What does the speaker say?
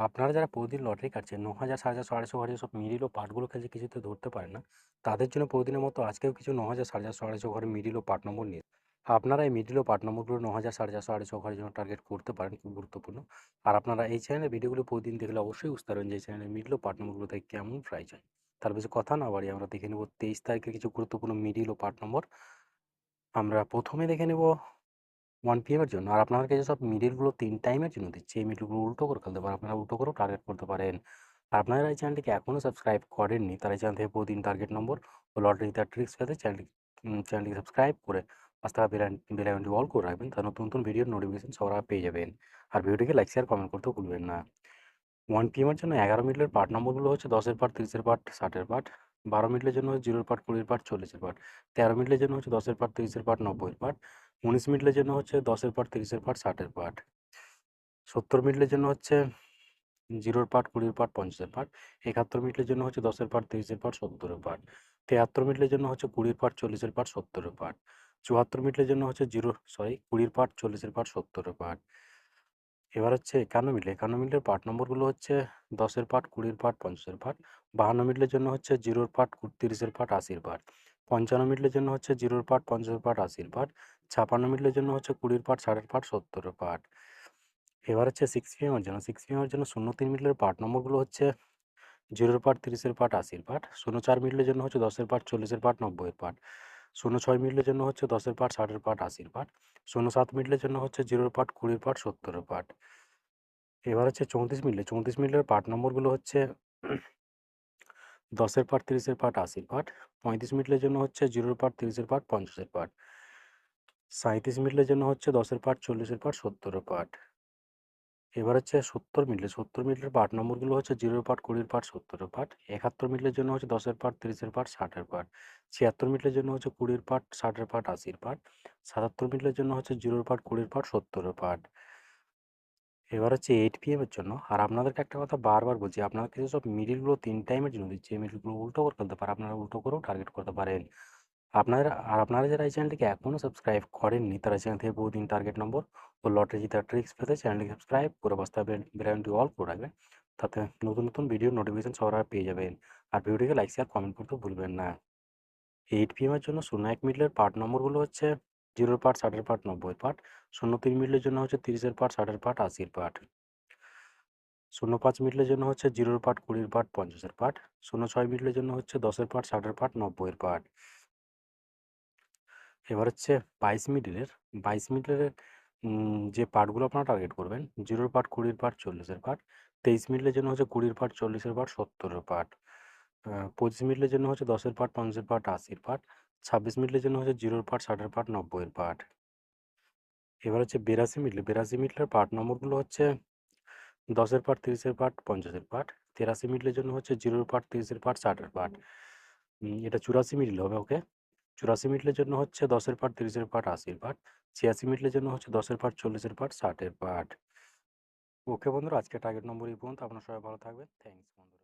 আপনারা যারা প্রতিদিন লটারি কাটছেন ৯,০০০, ৪,৫০০, ৮৫০ ঘরে সব মিডিল ও পার্টগুলোকে যে কিছুতে ধরতে পারেন না, তাদের জন্য প্রতিদিনের মতো আজকেও কিছু ৯,০০০, ৪,৫০০, ৮৫০ ঘরে মিডিল ও পার্ট নম্বর নিয়ে আপনারা এই মিডিল ও পার্ট নম্বরগুলো ৯,০০০, ৪,৫০০, ৮৫০ ঘরের জন্য টার্গেট করতে পারেন, খুব গুরুত্বপূর্ণ। আর আপনারা এই চ্যানেলের ভিডিওগুলো প্রতিদিন দেখলে অবশ্যই বুঝতে পারবেন যে এই চ্যানেলের মিডিল ও পার্ট নম্বরগুলো থেকে কেমন প্রাইস হয়। তার বেশি কথা না বাড়িয়ে আমরা দেখে নেব ২৩ তারিখের কিছু গুরুত্বপূর্ণ মিডিল ও পার্ট নম্বর। আমরা প্রথমে দেখে নেব 1 PM এর জন্য। আর আপনাদেরকে যেসব মিডলগুলো ৩ টাইমের জন্য দিচ্ছি, এই মিডলগুলো উল্টো করে ফেলতে পারেন। আপনারা উল্টো করেও টার্গেট করতে পারেন। আর আপনারা এই চ্যানেলটিকে এখনও সাবস্ক্রাইব করেননি, তারা এই চ্যানেল থেকে প্রতিদিন টার্গেট নম্বর ও লটারি জেতার ট্রিক্স পেতে চ্যানেলটিকে সাবস্ক্রাইব করে পাশে থাকা বেল আইকনটি অল করে রাখবেন। তাহলে নতুন নতুন ভিডিওর নোটিফিকেশন সবার আগে পেয়ে যাবেন। আর ভিডিওটিকে লাইক, শেয়ার, কমেন্ট করতেও ভুলবেন না। 1 PM এর জন্য 11 মিডলের পার্ট নম্বরগুলো হচ্ছে 10-এর পার্ট, 30-এর পার্ট, 60-এর পার্ট। 12 মিডলের জন্য হচ্ছে 0-এর পার্ট, 20-এর পার্ট, 40-এর পার্ট। 13 মিডলের জন্য হচ্ছে 10-এর পার্ট, 30-এর পার্ট, 90-এর পার্ট। 19 মিডলের জন্য হচ্ছে 10-এর পার্ট, 30-এর পার্ট, 60-এর পার্ট। 70 মিডলের জন্য হচ্ছে 0-এর পার্ট, 20-এর পার্ট, 50-এর পার্ট। 71 মিডলের জন্য হচ্ছে 10-এর পার্ট, 30-এর পার্ট, 70-এর পার্ট। 73 মিডলের জন্য হচ্ছে 20-এর পার্ট, 40-এর পার্ট, 70-এর পার্ট। 74 মিডলের জন্য হচ্ছে 20-এর পার্ট, 40-এর পার্ট, 70-এর পার্ট। এবার হচ্ছে 51 মিডল। 51 মিডলের পার্ট নম্বরগুলো হচ্ছে 10-এর পার্ট, 20-এর পার্ট, 50-এর পার্ট। 52 মিডলের জন্য হচ্ছে 0-এর পার্ট, 30-এর পার্ট, 80-এর পার্ট। 55 মিডলের জন্য হচ্ছে 0-এর পার্ট, 50-এর পার্ট, 80-এর পার্ট। 56 মিডলের জন্য হচ্ছে 20-এর পার্ট, 60-এর পার্ট, 70-এর পার্ট। এবার হচ্ছে 6 PM এর জন্য। 6 PM এর জন্য 03 মিডলের পার্ট নম্বরগুলো হচ্ছে 0-এর পার্ট, 30-এর পার্ট, 80-এর পার্ট। 04 মিডলের জন্য হচ্ছে 10-এর পার্ট, 40-এর পার্ট, 90-এর পার্ট। 06 মিডলের জন্য হচ্ছে 10-এর পার্ট, 60-এর পার্ট, 80-এর পার্ট। 07 মিডলের জন্য হচ্ছে 0-এর পার্ট, 20-এর পার্ট, 70-এর পার্ট। এবার হচ্ছে 34 মিডলে। 34 মিডলের পার্ট নম্বরগুলো হচ্ছে 10-এর পার্ট, 30-এর পার্ট, 80-এর পার্ট। 35 মিডলের জন্য হচ্ছে 0-এর পার্ট, 30-এর পার্ট, 50-এর পার্ট। 37 মিডলের জন্য হচ্ছে 10-এর পার্ট, 40-এর পার্ট, 70-এর পার্ট। এবার হচ্ছে 70 মিডলে। 70 মিডলের পার্ট নম্বরগুলো হচ্ছে 0-এর পার্ট, 20-এর পার্ট, 70-এর পার্ট। 71 মিডলের জন্য হচ্ছে 10-এর পার্ট, 30-এর পার্ট, 60-এর পার্ট। 76 মিডলের জন্য হচ্ছে 20-এর পার্ট, 60-এর পার্ট, 80-এর পার্ট। 77 মিডলের জন্য হচ্ছে 0-এর পার্ট, 20-এর পার্ট, 70-এর পার্ট। এবার হচ্ছে 8 PM এর জন্য। আর আপনাদেরকে একটা কথা বারবার বলছি, আপনাদেরকে যেসব মিডলগুলো 3 টাইমের জন্য দিচ্ছি, এই মিডলগুলো উল্টো করে ফেলতে পারেন। আপনারা উল্টো করেও টার্গেট করতে পারেন। আপনারা যারা এই চ্যানেলটিকে এখনও সাবস্ক্রাইব করেননি, তারা চ্যানেল থেকে প্রতিদিন টার্গেট নম্বর ও লটারি জেতার ট্রিক্স পেতে চ্যানেলটিকে সাবস্ক্রাইব করে বাস্তবে বেল আইকনটি অল করে রাখবেন। তাতে নতুন নতুন ভিডিওর নোটিফিকেশন সবার আগে পেয়ে যাবেন। আর ভিডিওটিকে লাইক, শেয়ার, কমেন্ট করতেও ভুলবেন না। 8 PM এর জন্য 01 মিডলের পার্ট নম্বরগুলো হচ্ছে 0-এর পার্ট, 60-এর পার্ট, 90-এর পার্ট। 03 মিডলের জন্য হচ্ছে 30-এর পার্ট, 60-এর পার্ট, 80-এর পার্ট। 05 মিডলের জন্য হচ্ছে 0-এর পার্ট, 20-এর পার্ট, 50-এর পার্ট। 06 মিডলের জন্য হচ্ছে 10-এর পার্ট, 60-এর পার্ট, 90-এর পার্ট। এবার হচ্ছে 22 মিডলের। 22 মিডলের যে পার্টগুলো আপনারা টার্গেট করবেন, 0-এর পার্ট, 20-এর পার্ট, 40-এর পার্ট। 23 মিডলের জন্য হচ্ছে 20-এর পার্ট, 40-এর পার্ট, 70-এর পার্ট। 25 মিডলের জন্য হচ্ছে 10-এর পার্ট, 50-এর পার্ট, 80-এর পার্ট। 26 মিডলের জন্য হচ্ছে 0-এর পার্ট, 60-এর পার্ট, 90-এর পার্ট। এবার হচ্ছে 82 মিডলে। 82 মিডলের পার্ট নম্বরগুলো হচ্ছে 10-এর পার্ট, 30-এর পার্ট, 50-এর পার্ট। 83 মিডলের জন্য হচ্ছে 0-এর পার্ট, 30-এর পার্ট, 60-এর পার্ট। এটা 84 মিডল হবে, ওকে। 84 মিডলের জন্য হচ্ছে 10-এর পার্ট, 30-এর পার্ট, 80-এর পার্ট। 86 মিডলের জন্য হচ্ছে 10-এর পার্ট, 40-এর পার্ট, 60-এর পার্ট। ওকে বন্ধুরা, আজকে টার্গেট নম্বর এই পর্যন্ত। আপনারা সবাই ভালো থাকবেন। থ্যাংকস বন্ধুরা।